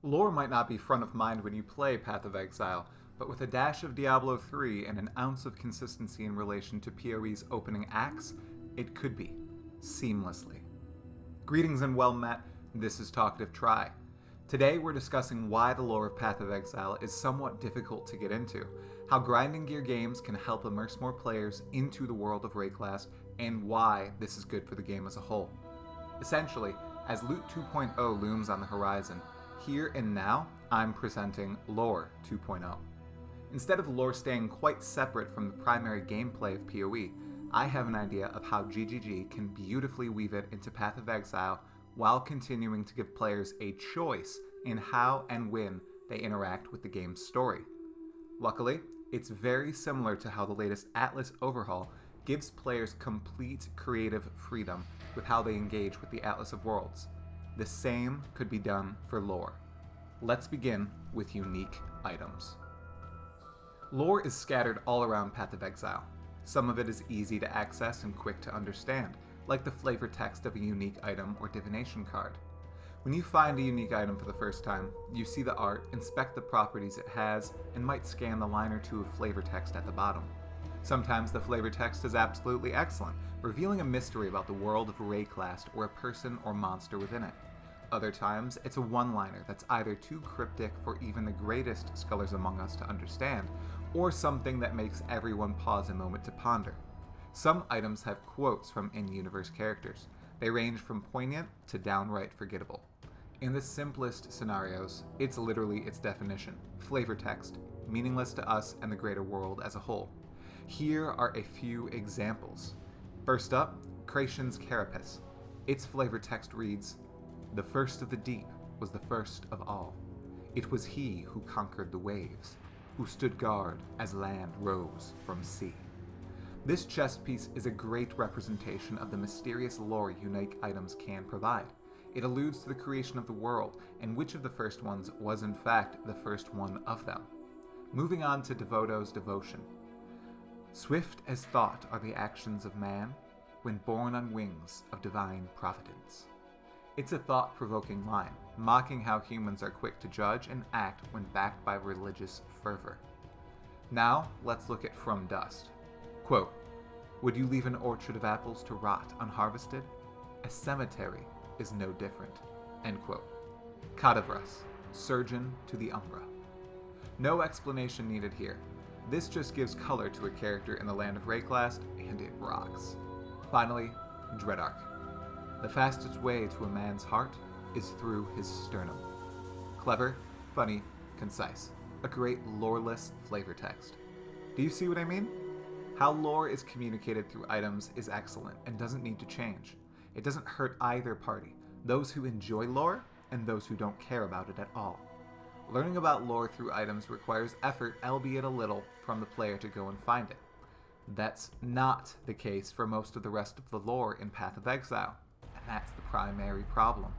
Lore might not be front of mind when you play Path of Exile, but with a dash of Diablo 3 and an ounce of consistency in relation to PoE's opening acts, it could be, seamlessly. Greetings and well met, this is Talkative Try. Today we're discussing why the lore of Path of Exile is somewhat difficult to get into, how grinding gear games can help immerse more players into the world of Wraeclast, and why this is good for the game as a whole. Essentially, as Loot 2.0 looms on the horizon, here and now, I'm presenting Lore 2.0. Instead of lore staying quite separate from the primary gameplay of PoE, I have an idea of how GGG can beautifully weave it into Path of Exile while continuing to give players a choice in how and when they interact with the game's story. Luckily, it's very similar to how the latest Atlas overhaul gives players complete creative freedom with how they engage with the Atlas of Worlds. The same could be done for lore. Let's begin with unique items. Lore is scattered all around Path of Exile. Some of it is easy to access and quick to understand, like the flavor text of a unique item or divination card. When you find a unique item for the first time, you see the art, inspect the properties it has, and might scan the line or two of flavor text at the bottom. Sometimes the flavor text is absolutely excellent, revealing a mystery about the world of Wraeclast or a person or monster within it. Other times, it's a one-liner that's either too cryptic for even the greatest scholars among us to understand, or something that makes everyone pause a moment to ponder. Some items have quotes from in-universe characters. They range from poignant to downright forgettable. In the simplest scenarios, it's literally its definition, flavor text, meaningless to us and the greater world as a whole. Here are a few examples. First up, Kracian's Carapace. Its flavor text reads, "The first of the deep was the first of all. It was he who conquered the waves, who stood guard as land rose from sea." This chest piece is a great representation of the mysterious lore unique items can provide. It alludes to the creation of the world, and which of the first ones was in fact the first one of them. Moving on to Devoto's Devotion. "Swift as thought are the actions of man, when borne on wings of divine providence." It's a thought-provoking line, mocking how humans are quick to judge and act when backed by religious fervor. Now, let's look at From Dust. Quote, "Would you leave an orchard of apples to rot unharvested? A cemetery is no different." End quote. Cadavras, Surgeon to the Umbra. No explanation needed here. This just gives color to a character in the land of Wraeclast, and it rocks. Finally, Dreadarch. "The fastest way to a man's heart is through his sternum." Clever, funny, concise. A great loreless flavor text. Do you see what I mean? How lore is communicated through items is excellent and doesn't need to change. It doesn't hurt either party, those who enjoy lore and those who don't care about it at all. Learning about lore through items requires effort, albeit a little, from the player to go and find it. That's not the case for most of the rest of the lore in Path of Exile, and that's the primary problem.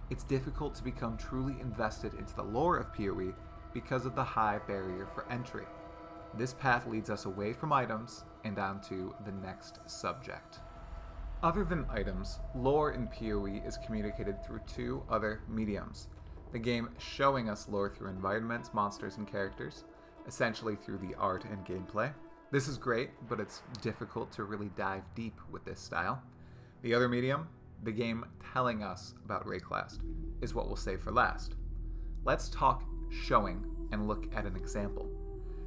It's difficult to become truly invested into the lore of PoE because of the high barrier for entry. This path leads us away from items and onto the next subject. Other than items, lore in PoE is communicated through two other mediums. The game showing us lore through environments, monsters, and characters, essentially through the art and gameplay. This is great, but it's difficult to really dive deep with this style. The other medium, the game telling us about Wraeclast, is what we'll save for last. Let's talk showing and look at an example.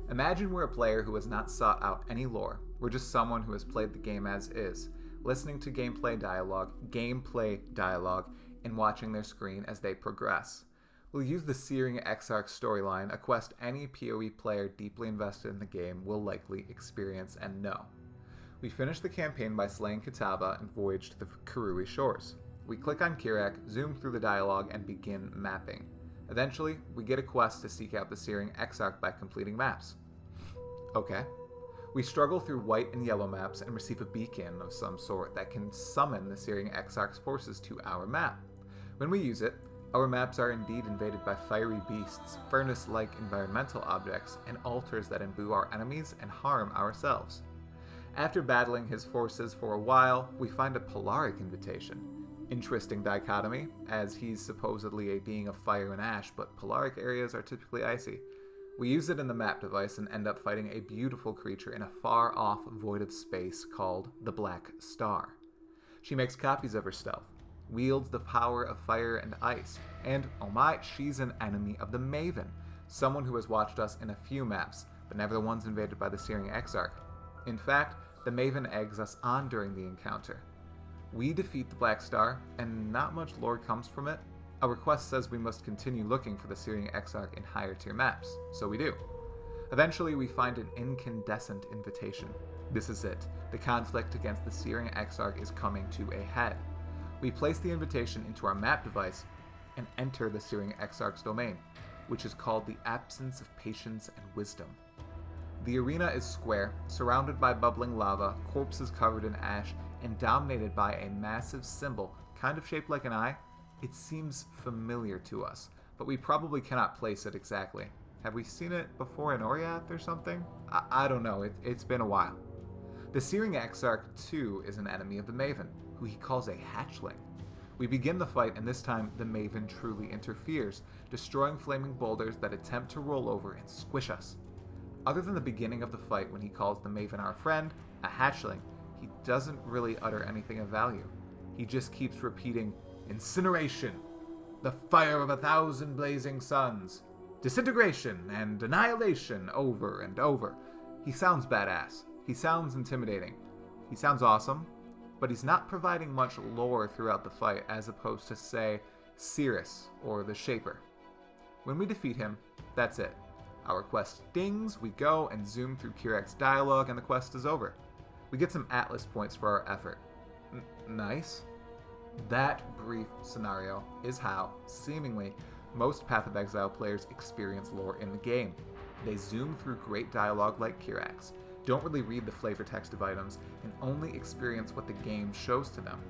Imagine we're a player who has not sought out any lore. We're just someone who has played the game as is, listening to gameplay dialogue, and watching their screen as they progress. We'll use the Searing Exarch storyline, a quest any PoE player deeply invested in the game will likely experience and know. We finish the campaign by slaying Kitava and voyage to the Karui shores. We click on Kirak, zoom through the dialogue, and begin mapping. Eventually, we get a quest to seek out the Searing Exarch by completing maps. Okay. We struggle through white and yellow maps and receive a beacon of some sort that can summon the Searing Exarch's forces to our map. When we use it, our maps are indeed invaded by fiery beasts, furnace-like environmental objects, and altars that imbue our enemies and harm ourselves. After battling his forces for a while, we find a Polaric invitation. Interesting dichotomy, as he's supposedly a being of fire and ash, but polaric areas are typically icy. We use it in the map device and end up fighting a beautiful creature in a far-off void of space called the Black Star. She makes copies of herself, wields the power of fire and ice, and, oh my, she's an enemy of the Maven, someone who has watched us in a few maps, but never the ones invaded by the Searing Exarch. In fact, the Maven eggs us on during the encounter. We defeat the Black Star, and not much lore comes from it. Our quest says we must continue looking for the Searing Exarch in higher tier maps, so we do. Eventually, we find an incandescent invitation. This is it. The conflict against the Searing Exarch is coming to a head. We place the invitation into our map device and enter the Searing Exarch's domain, which is called the Absence of Patience and Wisdom. The arena is square, surrounded by bubbling lava, corpses covered in ash, and dominated by a massive symbol, kind of shaped like an eye. It seems familiar to us, but we probably cannot place it exactly. Have we seen it before in Oriath or something? I don't know, it's been a while. The Searing Exarch, too, is an enemy of the Maven, who he calls a hatchling. We begin the fight, and this time the Maven truly interferes, destroying flaming boulders that attempt to roll over and squish us. Other than the beginning of the fight when he calls the Maven our friend, a hatchling, he doesn't really utter anything of value. He just keeps repeating, "Incineration, the fire of 1,000 blazing suns, disintegration and annihilation," over and over. He sounds badass. He sounds intimidating. He sounds awesome, but he's not providing much lore throughout the fight as opposed to, say, Solaris or the Shaper. When we defeat him, that's it. Our quest dings, we go and zoom through Kirak's dialogue, and the quest is over. We get some Atlas points for our effort. Nice. That brief scenario is how, seemingly, most Path of Exile players experience lore in the game. They zoom through great dialogue like Kirak's, don't really read the flavor text of items, and only experience what the game shows to them.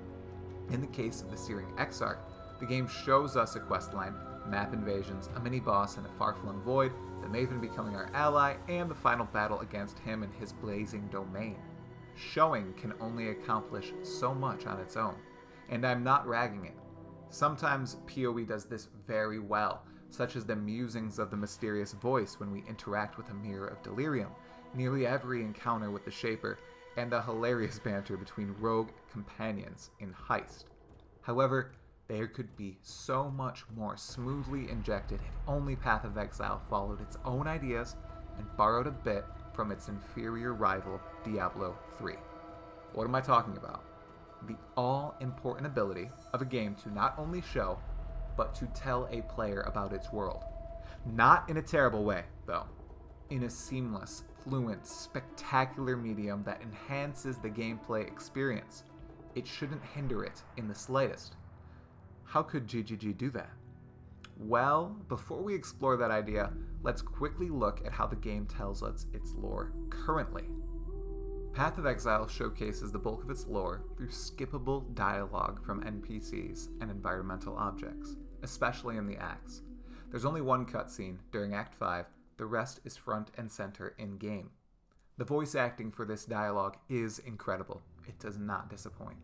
In the case of the Searing Exarch, the game shows us a questline, map invasions, a mini-boss in a far-flung void, the Maven becoming our ally, and the final battle against him and his blazing domain. Showing can only accomplish so much on its own, and I'm not ragging it. Sometimes PoE does this very well, such as the musings of the mysterious voice when we interact with a Mirror of Delirium, nearly every encounter with the Shaper, and the hilarious banter between rogue companions in Heist. However, there could be so much more smoothly injected if only Path of Exile followed its own ideas and borrowed a bit from its inferior rival, Diablo 3. What am I talking about? The all-important ability of a game to not only show, but to tell a player about its world. Not in a terrible way, though. In a seamless, fluent, spectacular medium that enhances the gameplay experience. It shouldn't hinder it in the slightest. How could GGG do that? Well, before we explore that idea, let's quickly look at how the game tells us its lore currently. Path of Exile showcases the bulk of its lore through skippable dialogue from NPCs and environmental objects, especially in the acts. There's only one cutscene during Act 5, the rest is front and center in-game. The voice acting for this dialogue is incredible. It does not disappoint.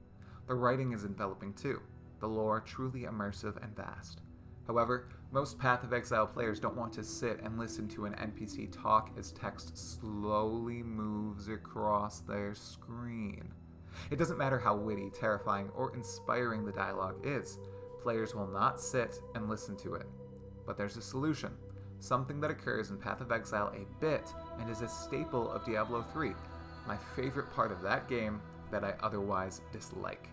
The writing is enveloping too, the lore truly immersive and vast. However, most Path of Exile players don't want to sit and listen to an NPC talk as text slowly moves across their screen. It doesn't matter how witty, terrifying, or inspiring the dialogue is, players will not sit and listen to it. But there's a solution, something that occurs in Path of Exile a bit and is a staple of Diablo 3, my favorite part of that game that I otherwise dislike.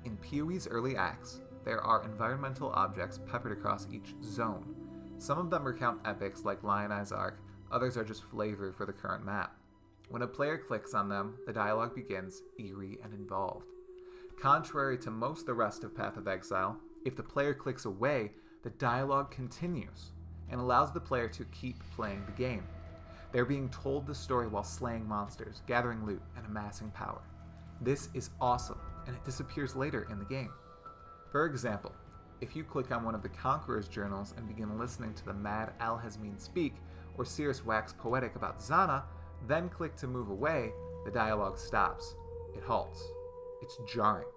In PoE's early acts, there are environmental objects peppered across each zone. Some of them recount epics like Lion's Arc, others are just flavor for the current map. When a player clicks on them, the dialogue begins eerie and involved. Contrary to most of the rest of Path of Exile, if the player clicks away, the dialogue continues and allows the player to keep playing the game. They're being told the story while slaying monsters, gathering loot, and amassing power. This is awesome, and it disappears later in the game. For example, if you click on one of the Conqueror's journals and begin listening to the mad Alhazmin speak, or Sirius wax poetic about Zana, then click to move away, the dialogue stops. It halts. It's jarring.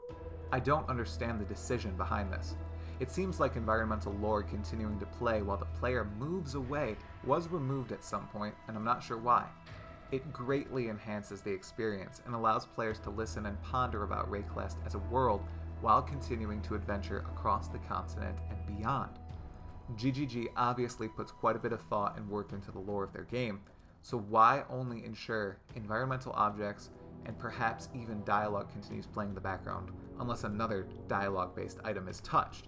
I don't understand the decision behind this. It seems like environmental lore continuing to play while the player moves away was removed at some point, and I'm not sure why. It greatly enhances the experience and allows players to listen and ponder about Wraeclast as a world while continuing to adventure across the continent and beyond. GGG obviously puts quite a bit of thought and work into the lore of their game, so why only ensure environmental objects and perhaps even dialogue continues playing in the background unless another dialogue-based item is touched?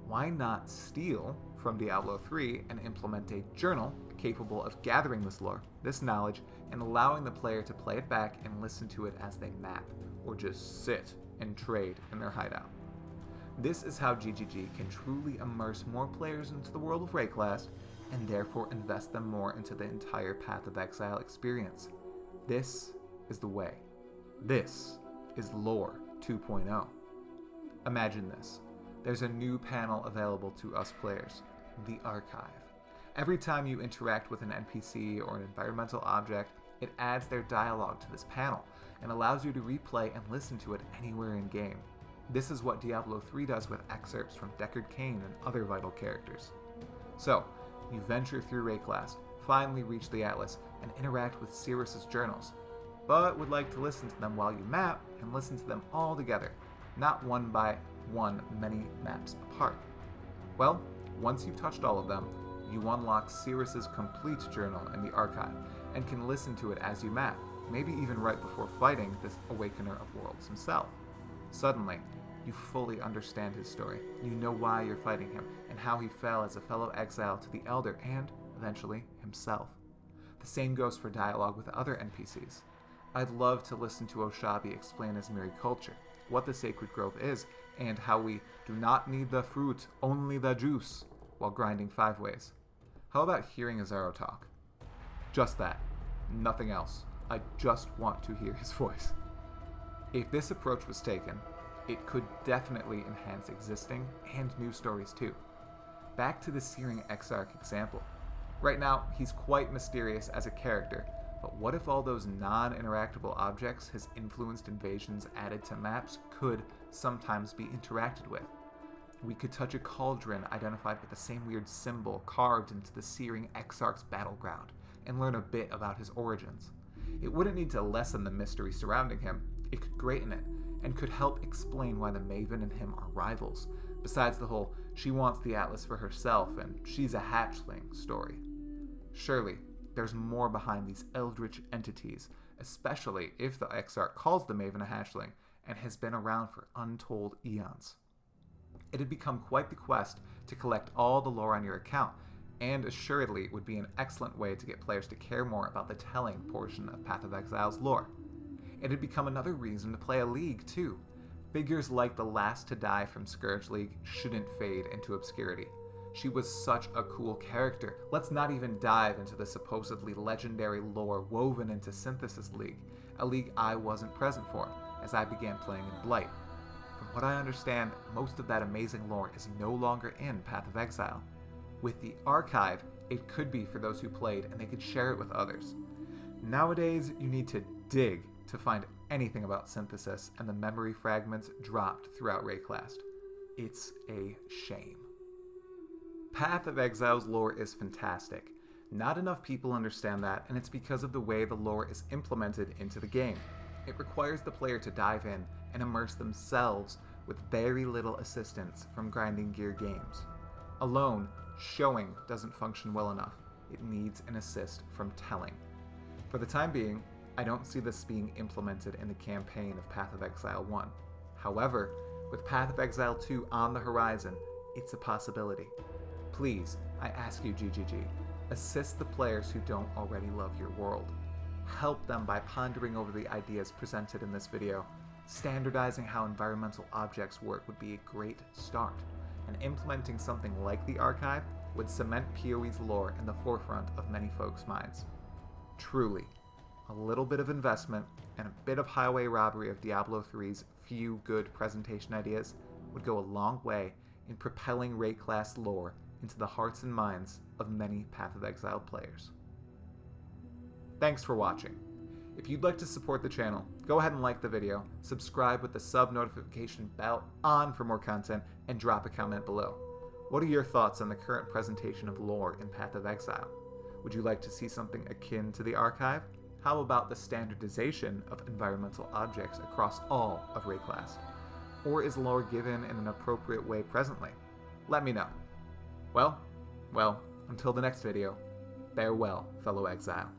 Why not steal from Diablo 3 and implement a journal capable of gathering this lore, this knowledge, and allowing the player to play it back and listen to it as they map, or just sit and trade in their hideout? This is how GGG can truly immerse more players into the world of Wraeclast, and therefore invest them more into the entire Path of Exile experience. This is the way. This is Lore 2.0. Imagine this. There's a new panel available to us players, the Archive. Every time you interact with an NPC or an environmental object, it adds their dialogue to this panel and allows you to replay and listen to it anywhere in game. This is what Diablo 3 does with excerpts from Deckard Cain and other vital characters. So, you venture through Wraeclast, finally reach the Atlas, and interact with Solaris's journals, but would like to listen to them while you map and listen to them all together, not one by one, many maps apart. Well, once you've touched all of them, you unlock Solaris's complete journal in the Archive and can listen to it as you map, maybe even right before fighting this Awakener of Worlds himself. Suddenly, you fully understand his story. You know why you're fighting him and how he fell as a fellow exile to the Elder and, eventually, himself. The same goes for dialogue with other NPCs. I'd love to listen to Oshabi explain Izmiri culture, what the Sacred Grove is, and how we do not need the fruit, only the juice, while grinding 5 ways. How about hearing Azaro talk? Just that. Nothing else. I just want to hear his voice. If this approach was taken, it could definitely enhance existing and new stories too. Back to the Searing Exarch example. Right now, he's quite mysterious as a character, but what if all those non-interactable objects his influenced invasions added to maps could sometimes be interacted with? We could touch a cauldron identified with the same weird symbol carved into the Searing Exarch's battleground, and learn a bit about his origins. It wouldn't need to lessen the mystery surrounding him, it could greaten it, and could help explain why the Maven and him are rivals, besides the whole she wants the Atlas for herself and she's a hatchling story. Surely, there's more behind these eldritch entities, especially if the Exarch calls the Maven a hatchling and has been around for untold eons. It had become quite the quest to collect all the lore on your account, and assuredly would be an excellent way to get players to care more about the telling portion of Path of Exile's lore. It had become another reason to play a league, too. Figures like the last to die from Scourge League shouldn't fade into obscurity. She was such a cool character. Let's not even dive into the supposedly legendary lore woven into Synthesis League, a league I wasn't present for, as I began playing in Blight. From what I understand, most of that amazing lore is no longer in Path of Exile. With the Archive, it could be for those who played and they could share it with others. Nowadays, you need to dig to find anything about Synthesis and the memory fragments dropped throughout Wraeclast. It's a shame. Path of Exile's lore is fantastic. Not enough people understand that, and it's because of the way the lore is implemented into the game. It requires the player to dive in and immerse themselves with very little assistance from grinding gear games. Alone, showing doesn't function well enough. It needs an assist from telling. For the time being, I don't see this being implemented in the campaign of Path of Exile 1. However, with Path of Exile 2 on the horizon, it's a possibility. Please, I ask you GGG, assist the players who don't already love your world. Help them by pondering over the ideas presented in this video. Standardizing how environmental objects work would be a great start, and implementing something like the Archive would cement PoE's lore in the forefront of many folks' minds. Truly, a little bit of investment and a bit of highway robbery of Diablo 3's few good presentation ideas would go a long way in propelling Wraeclast lore into the hearts and minds of many Path of Exile players. Thanks for watching. If you'd like to support the channel, go ahead and like the video, subscribe with the sub notification bell on for more content, and drop a comment below. What are your thoughts on the current presentation of lore in Path of Exile? Would you like to see something akin to the archive? How about the standardization of environmental objects across all of Wraeclast? Or is lore given in an appropriate way presently? Let me know. Well, until the next video, farewell, fellow exile.